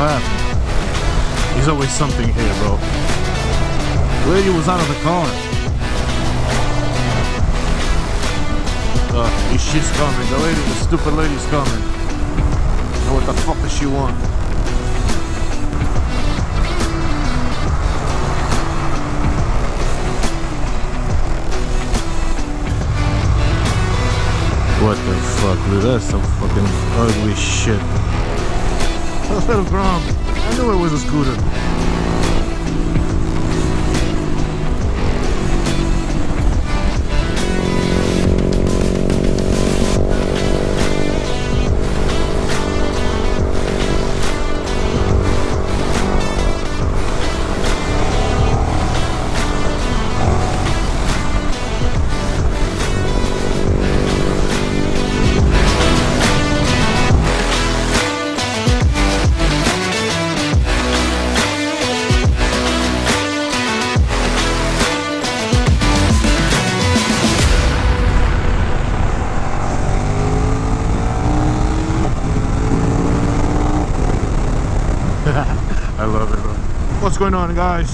happened? There's always something here, bro. The lady was out of the car. She's coming. The stupid lady's coming. And what the fuck does she want? What the fuck, dude? That's some fucking ugly shit. A little Grom. I knew it was a scooter. I love it, bro. What's going on, guys?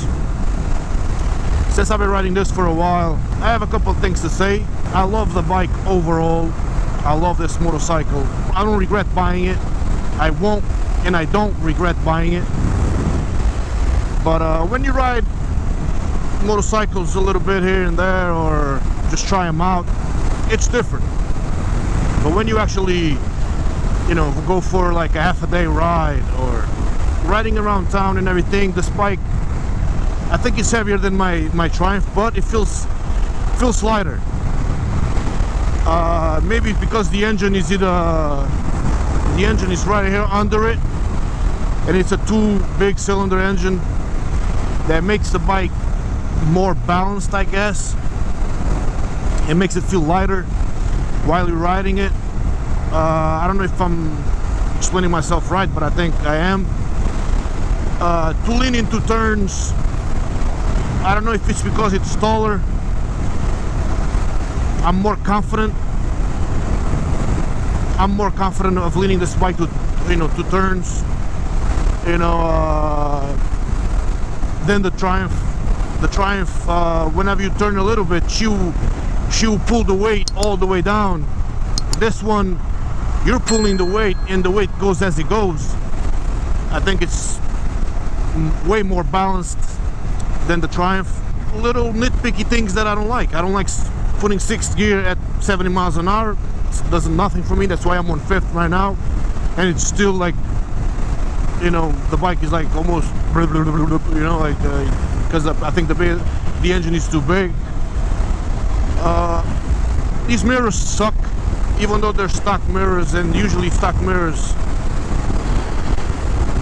Since I've been riding this for a while, I have a couple of things to say. I love the bike overall. I love this motorcycle. I don't regret buying it. I won't, and I don't regret buying it. But when you ride motorcycles a little bit here and there, or just try them out, it's different. But when you actually, you know, go for like a half a day ride or riding around town and everything, this bike, I think it's heavier than my Triumph, but it feels lighter. Maybe it's because the engine is right here under it, and it's a 2 big cylinder engine that makes the bike more balanced, I guess. It makes it feel lighter while you're riding it. I don't know if I'm explaining myself right, but I think I am. To lean into turns, I don't know if it's because it's taller. I'm more confident of leaning this bike to, you know, to turns, you know, than the Triumph. The Triumph, whenever you turn a little bit, she'll pull the weight all the way down. This one, you're pulling the weight, and the weight goes as it goes. I think it's way more balanced than the Triumph. Little nitpicky things that I don't like. I don't like putting 6th gear at 70 miles an hour. It does nothing for me. That's why I'm on 5th right now, and it's still like, you know, the bike is like almost, you know, like because I think the engine is too big. These mirrors suck, even though they're stock mirrors, and usually stock mirrors,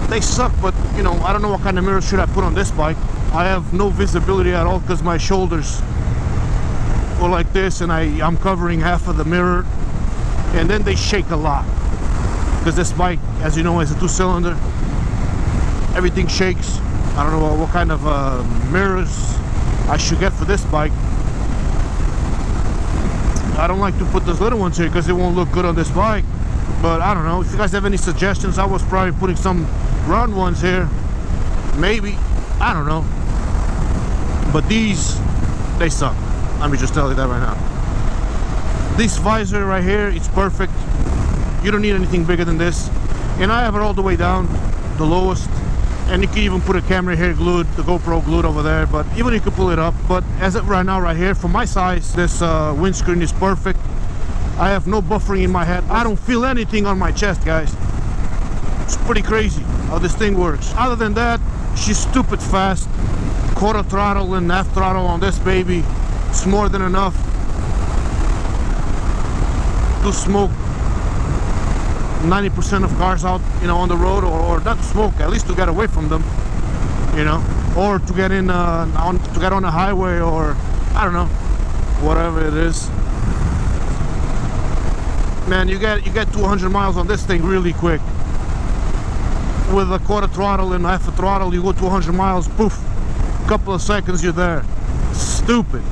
they suck. But you know, I don't know what kind of mirrors should I put on this bike. I have no visibility at all because my shoulders go like this, and I'm covering half of the mirror, and then they shake a lot because this bike, as you know, is a 2-cylinder. Everything shakes. I don't know what kind of mirrors I should get for this bike. I don't like to put those little ones here because it won't look good on this bike. But I don't know, if you guys have any suggestions. I was probably putting some round ones here, maybe, I don't know. But these, they suck. Let me just tell you that right now. This visor right here, it's perfect. You don't need anything bigger than this. And I have it all the way down, the lowest. And you can even put a camera here glued, the GoPro glued over there. But even you can pull it up. But as it right now, right here, for my size, this windscreen is perfect. I have no buffering in my head. I don't feel anything on my chest, guys. It's pretty crazy how this thing works. Other than that, she's stupid fast. Quarter throttle and half throttle on this baby. It's more than enough to smoke 90% of cars out, you know, on the road, or not to smoke, at least to get away from them, you know, or to get in to get on a highway, or I don't know, whatever it is. Man, you get 200 miles on this thing really quick. With a quarter throttle and half a throttle, you go 200 miles, poof, a couple of seconds you're there. Stupid.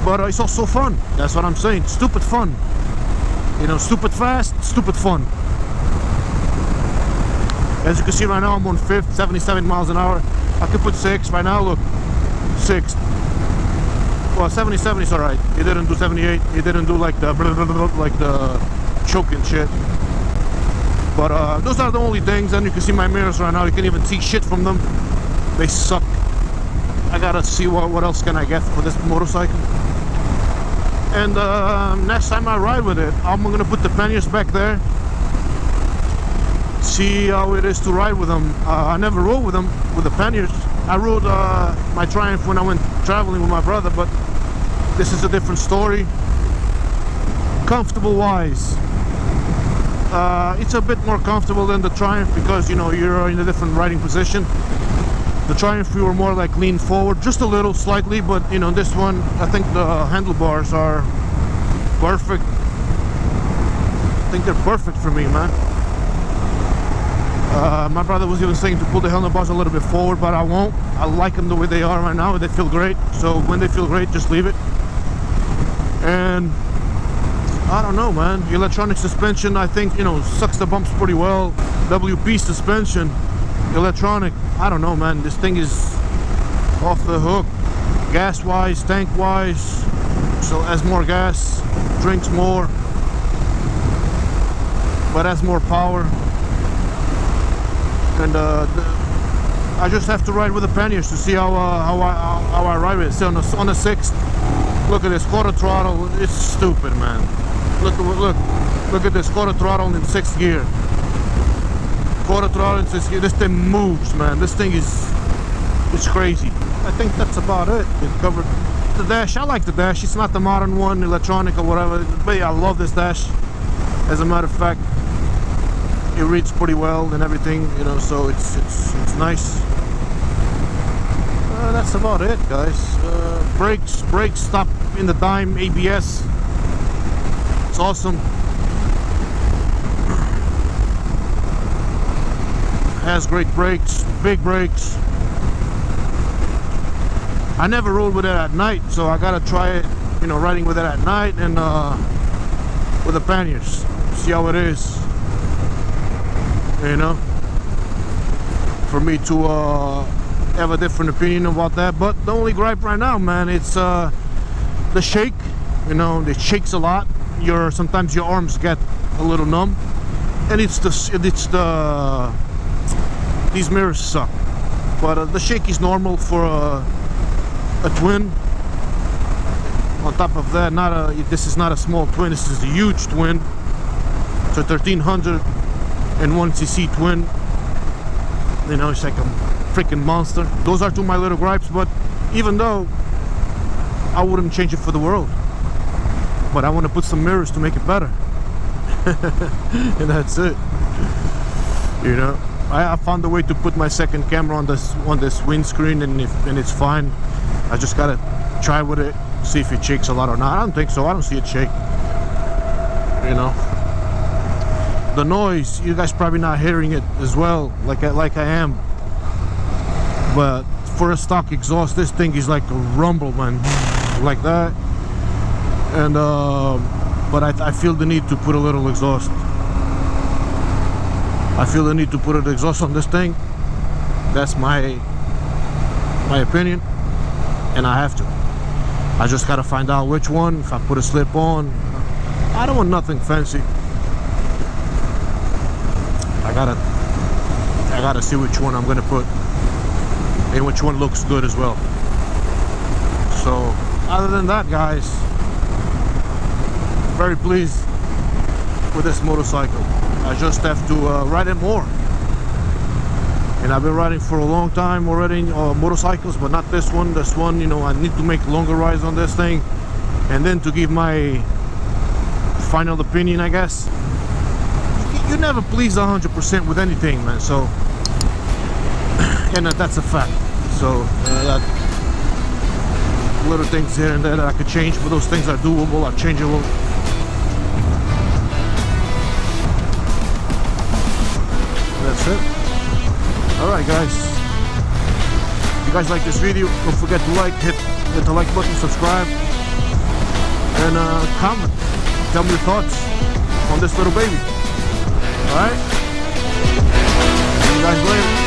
But it's also fun. That's what I'm saying. Stupid fun. You know, stupid fast, stupid fun. As you can see right now, I'm on 5th, 77 miles an hour. I could put 6 right now, look, 6. Well, 77 is alright. It didn't do 78. It didn't do like the choking shit. But those are the only things. And you can see my mirrors right now. You can't even see shit from them. They suck. I gotta see what else can I get for this motorcycle. And next time I ride with it, I'm gonna put the panniers back there. See how it is to ride with them. I never rode with them with the panniers. I rode my Triumph when I went traveling with my brother, but this is a different story. Comfortable wise, it's a bit more comfortable than the Triumph because, you know, you're in a different riding position. The Triumph, we were more like lean forward, just a little, slightly, but you know, this one, I think the handlebars are perfect. I think they're perfect for me, man. My brother was even saying to pull the handlebars a little bit forward, but I won't. I like them the way they are right now. They feel great. So when they feel great, just leave it. And I don't know, man. Electronic suspension, I think, you know, sucks the bumps pretty well. WP suspension, electronic, I don't know, man. This thing is off the hook. Gas-wise, tank-wise, so has more gas, drinks more, but has more power. And I just have to ride with the panniers to see how I ride with it. So on the 6th, look at this quarter throttle. It's stupid, man. Look at this quarter throttle in 6th gear. Quarter throttle in 6th gear. This thing moves, man. This thing it's crazy. I think that's about it. It covered the dash. I like the dash. It's not the modern one, electronic or whatever. But yeah, I love this dash. As a matter of fact, it reads pretty well and everything, you know, so it's nice. That's about it, guys. Brakes stop in the dime, ABS. It's awesome. Has great brakes, big brakes. I never rode with it at night, so I gotta try it, you know, riding with it at night and with the panniers. See how it is. You know, for me to have a different opinion about that. But the only gripe right now, man, it's the shake. You know, it shakes a lot. Sometimes your arms get a little numb, and these mirrors suck. But the shake is normal for a twin. On top of that, this is not a small twin. This is a huge twin. It's a 1301cc twin. You know, it's like a freaking monster. Those are two of my little gripes, but even though I wouldn't change it for the world, but I want to put some mirrors to make it better. And that's it. You know, I found a way to put my second camera on this windscreen, and it's fine. I just gotta try with it, see if it shakes a lot or not. I don't think so. I don't see it shake. You know, the noise, you guys probably not hearing it as well, like I am. But for a stock exhaust, this thing is like a rumble, man, like that. And but I feel the need to put a little exhaust. I feel the need to put an exhaust on this thing. That's my opinion, and I have to. I just gotta find out which one. If I put a slip on, I don't want nothing fancy. I gotta see which one I'm gonna put, and which one looks good as well. So other than that, guys, very pleased with this motorcycle. I just have to ride it more. And I've been riding for a long time already motorcycles, but not this one. This one, you know, I need to make longer rides on this thing, and then to give my final opinion, I guess. You never please 100% with anything, man. So, and that's a fact. So, little things here and there that I could change, but those things are doable, are changeable. That's it. Alright, guys. If you guys like this video, don't forget to hit the like button, subscribe, and comment. Tell me your thoughts on this little baby. Alright? guys later.